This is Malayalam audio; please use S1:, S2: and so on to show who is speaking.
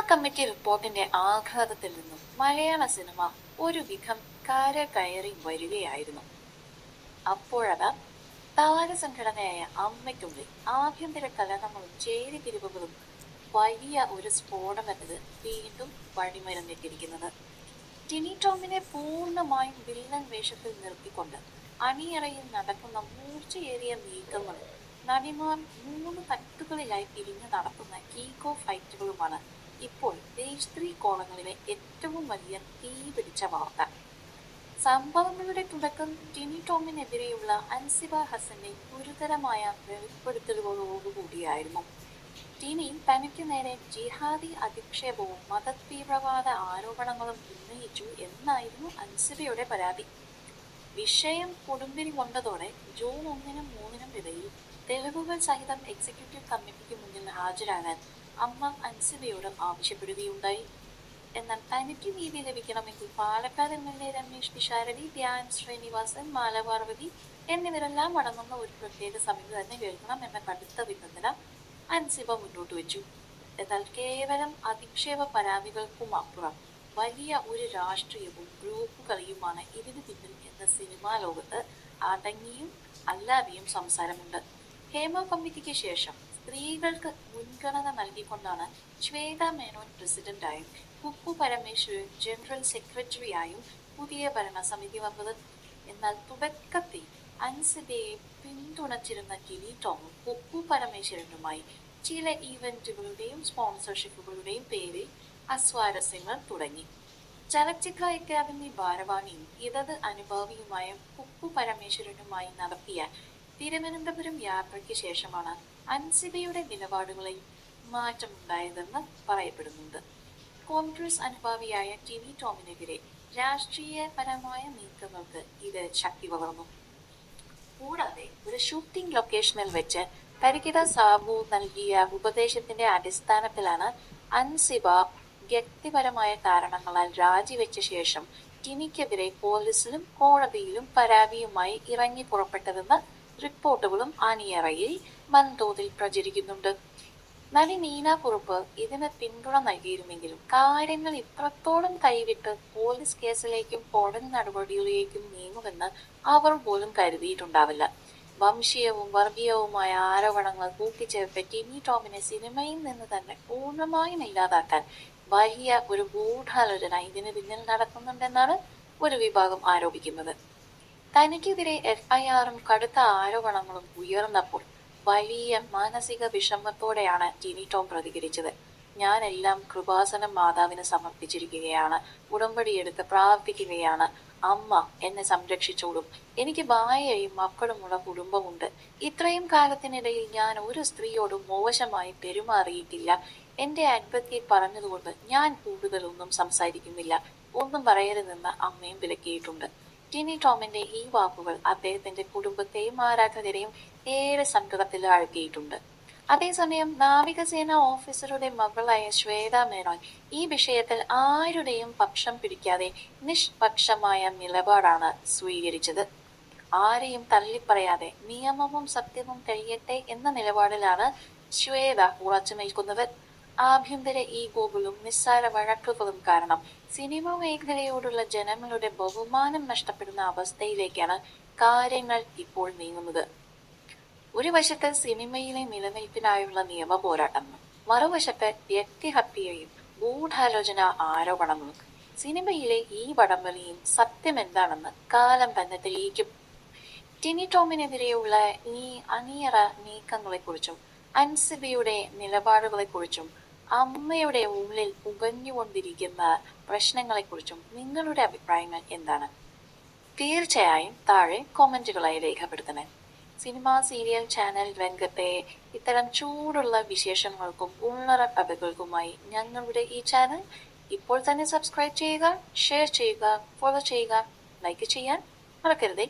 S1: കമ്മിറ്റി റിപ്പോർട്ടിന്റെ ആഘാതത്തിൽ നിന്നും മലയാള സിനിമ ഒരു വിധം കയറി വരികയായിരുന്നു. അപ്പോഴത് താരസംഘടനയായ അമ്മയ്ക്കുള്ളിൽ ആഭ്യന്തര കലഹങ്ങളും ചേരിതിരിവുകളും വലിയ ഒരു സ്ഫോടനത്തിന് വീണ്ടും വഴിമരുന്നിട്ടിരിക്കുന്നത്. ടിനി ടോമിനെ പൂർണ്ണമായും വില്ലൻ വേഷത്തിൽ നിർത്തിക്കൊണ്ട് അണിയറയിൽ നടക്കുന്ന മൂർച്ചയേറിയ നീക്കങ്ങളും നടിമാർ 3 തട്ടുകളിലായി പിരിഞ്ഞു നടത്തുന്ന കീക്കോ ഫൈറ്റുകളുമാണ് ഇപ്പോൾ ദേശ് കോളങ്ങളിലെ ഏറ്റവും വലിയ തീപിടിച്ച വാർത്ത. സംഭവങ്ങളുടെ തുടക്കം ടിനി ടോമിനെതിരെയുള്ള അൻസിബ ഹസന്റെ ഗുരുതരമായ വെളിപ്പെടുത്തലുകളോടുകൂടിയായിരുന്നു. ടിനി തനിക്ക് നേരെ ജിഹാദി അധിക്ഷേപവും മതതീവ്രവാദ ആരോപണങ്ങളും ഉന്നയിച്ചു എന്നായിരുന്നു അൻസിബയുടെ പരാതി. വിഷയം കൊടുമ്പിരി കൊണ്ടതോടെ ജൂൺ 1-നും 3-നും ഇടയിൽ തെളിവുകൾ സഹിതം എക്സിക്യൂട്ടീവ് കമ്മിറ്റിക്ക് മുന്നിൽ ഹാജരാകാൻ അമ്മ അൻസിബയോട് ആവശ്യപ്പെടുകയുണ്ടായി. എന്നാൽ തനിക്ക് നീതി ലഭിക്കണമെങ്കിൽ പാലക്കാട് MLA രമേശ് പിഷാരടി, ധ്യാൻ ശ്രീനിവാസൻ, മാലപാർവതി എന്നിവരെല്ലാം അടങ്ങുന്ന ഒരു പ്രത്യേക സമിതി തന്നെ കേൾക്കണം എന്ന കടുത്ത നിബന്ധന അൻസിബ മുന്നോട്ട് വെച്ചു. എന്നാൽ കേവലം അധിക്ഷേപ പരാതികൾക്കും അപ്പുറം വലിയ ഒരു രാഷ്ട്രീയവും ഗ്രൂപ്പ് കളിയുമാണ് ഇതിനു പിന്നിൽ എന്ന സിനിമാ ലോകത്ത് അടങ്ങിയും അല്ലാതെയും സംസാരമുണ്ട്. ഹേമ കമ്മിറ്റിക്ക് ശേഷം സ്ത്രീകൾക്ക് മുൻഗണന നൽകിക്കൊണ്ടാണ് ശ്വേത മേനോൻ പ്രസിഡന്റായും കുക്കു പരമേശ്വരൻ ജനറൽ സെക്രട്ടറിയായും പുതിയ ഭരണസമിതി വന്നത്. എന്നാൽ തുടക്കത്തിൽ അൻസിബയെ പിന്തുണച്ചിരുന്ന ടിനി ടോമും കുക്കു പരമേശ്വരനുമായി ചില ഈവന്റുകളുടെയും സ്പോൺസർഷിപ്പുകളുടെയും പേരിൽ അസ്വാരസ്യങ്ങൾ തുടങ്ങി. ചലച്ചിത്ര അക്കാദമി ഭാരവാഹിയും ഇടത് അനുഭാവിയുമായ കുക്കു പരമേശ്വരനുമായി നടത്തിയ തിരുവനന്തപുരം യാത്രയ്ക്ക് ശേഷമാണ് അൻസിബയുടെ നിലപാടുകളിൽ മാറ്റമുണ്ടായതെന്ന് പറയപ്പെടുന്നുണ്ട്. കോൺഗ്രസ് അനുഭാവിയായ ടിനി ടോമിനെതിരെ രാഷ്ട്രീയപരമായ നീക്കങ്ങൾക്ക് ഇത് ശക്തി പകർന്നു. കൂടാതെ ഒരു ഷൂട്ടിംഗ് ലൊക്കേഷനിൽ വെച്ച് പരികിത സാബു നൽകിയ ഉപദേശത്തിന്റെ അടിസ്ഥാനത്തിലാണ് അൻസിബ വ്യക്തിപരമായ കാരണങ്ങളാൽ രാജിവെച്ച ശേഷം ടിനിക്കെതിരെ പോലീസിലും കോടതിയിലും പരാതിയുമായി ഇറങ്ങി പുറപ്പെട്ടതെന്ന റിപ്പോർട്ടുകളും അണിയറയിൽ വൻതോതിൽ പ്രചരിക്കുന്നുണ്ട്. നടി നീന കുറുപ്പ് ഇതിന് പിന്തുണ നൽകിയിരുന്നെങ്കിലും കാര്യങ്ങൾ ഇത്രത്തോളം കൈവിട്ട് പോലീസ് കേസിലേക്കും കോടതി നടപടികളിലേക്കും നീങ്ങുമെന്ന് അവർ പോലും കരുതിയിട്ടുണ്ടാവില്ല. വംശീയവും വർഗീയവുമായ ആരോപണങ്ങൾ കൂട്ടിച്ചേർത്ത് ടിനി ടോമിനെ സിനിമയിൽ നിന്ന് തന്നെ പൂർണ്ണമായും ഇല്ലാതാക്കാൻ വലിയ ഒരു ഗൂഢാലോചന ഇതിന് പിന്നിൽ നടക്കുന്നുണ്ടെന്നാണ് ഒരു വിഭാഗം ആരോപിക്കുന്നത്. തനിക്കെതിരെ FIR-ഉം കടുത്ത ആരോപണങ്ങളും ഉയർന്നപ്പോൾ വലിയ മാനസിക വിഷമത്തോടെയാണ് ടിനി ടോം പ്രതികരിച്ചത്. ഞാനെല്ലാം കൃപാസനം മാതാവിന് സമർപ്പിച്ചിരിക്കുകയാണ്, ഉടമ്പടിയെടുത്ത് പ്രാർത്ഥിക്കുകയാണ്. അമ്മ എന്നെ സംരക്ഷിച്ചോളും. എനിക്ക് ഭാര്യയും മക്കളുമുള്ള കുടുംബമുണ്ട്. ഇത്രയും കാലത്തിനിടയിൽ ഞാൻ ഒരു സ്ത്രീയോടും മോശമായി പെരുമാറിയിട്ടില്ല. എന്റെ അഡ്വക്കേറ്റ് പറഞ്ഞതുകൊണ്ട് ഞാൻ കൂടുതലൊന്നും സംസാരിക്കുന്നില്ല. ഒന്നും പറയരുതെന്ന് അമ്മയും വിലക്കിയിട്ടുണ്ട്. ടിനി ടോമിന്റെ ഈ വാക്കുകൾ അദ്ദേഹത്തിന്റെ കുടുംബത്തെയും ആരാധകരെയും ഏറെ സങ്കടത്തിലാഴ്ത്തിയിട്ടുണ്ട്. അതേസമയം നാവികസേന ഓഫീസറുടെ മകളായ ശ്വേത മേനോൻ ഈ വിഷയത്തിൽ ആരുടെയും പക്ഷം പിടിക്കാതെ നിഷ്പക്ഷമായ നിലപാടാണ് സ്വീകരിച്ചത്. ആരെയും തള്ളിപ്പറയാതെ നിയമവും സത്യവും കഴിയട്ടെ എന്ന നിലപാടിലാണ് ശ്വേത ഉറച്ചു നിൽക്കുന്നത്. ആഭ്യന്തര ഈഗോകളും നിസ്സാര വഴക്കുകളും കാരണം സിനിമ മേഖലയോടുള്ള ജനങ്ങളുടെ ബഹുമാനം നഷ്ടപ്പെടുന്ന അവസ്ഥയിലേക്കാണ് കാര്യങ്ങൾ ഇപ്പോൾ നീങ്ങുന്നത്. ഒരു വശത്ത് സിനിമയിലെ നിലനിൽപ്പിനായുള്ള നിയമ പോരാട്ടങ്ങളും, മറുവശത്ത് വ്യക്തിഹത്യയും ഗൂഢാലോചന ആരോപണങ്ങളും. സിനിമയിലെ ഈ വടംവലിയും സത്യമെന്താണെന്ന് കാലം തന്നെ തെളിയിക്കും. ടിനി ടോമിനെതിരെയുള്ള ഈ അണിയറ നീക്കങ്ങളെക്കുറിച്ചും അൻസിബയുടെ നിലപാടുകളെക്കുറിച്ചും അമ്മയുടെ ഉള്ളിൽ പുകഞ്ഞുകൊണ്ടിരിക്കുന്ന പ്രശ്നങ്ങളെക്കുറിച്ചും നിങ്ങളുടെ അഭിപ്രായങ്ങൾ എന്താണ്? തീർച്ചയായും താഴെ കൊമന്റുകളായി രേഖപ്പെടുത്തണേ. സിനിമ സീരിയൽ ചാനൽ രംഗത്തെ ഇത്തരം ചൂടുള്ള വിശേഷങ്ങൾക്കും ഉള്ളറ കഥകൾക്കുമായി ഞങ്ങളുടെ ഈ ചാനൽ ഇപ്പോൾ തന്നെ സബ്സ്ക്രൈബ് ചെയ്യുക, ഷെയർ ചെയ്യുക, ഫോളോ ചെയ്യുക, ലൈക്ക് ചെയ്യാൻ മറക്കരുതേ.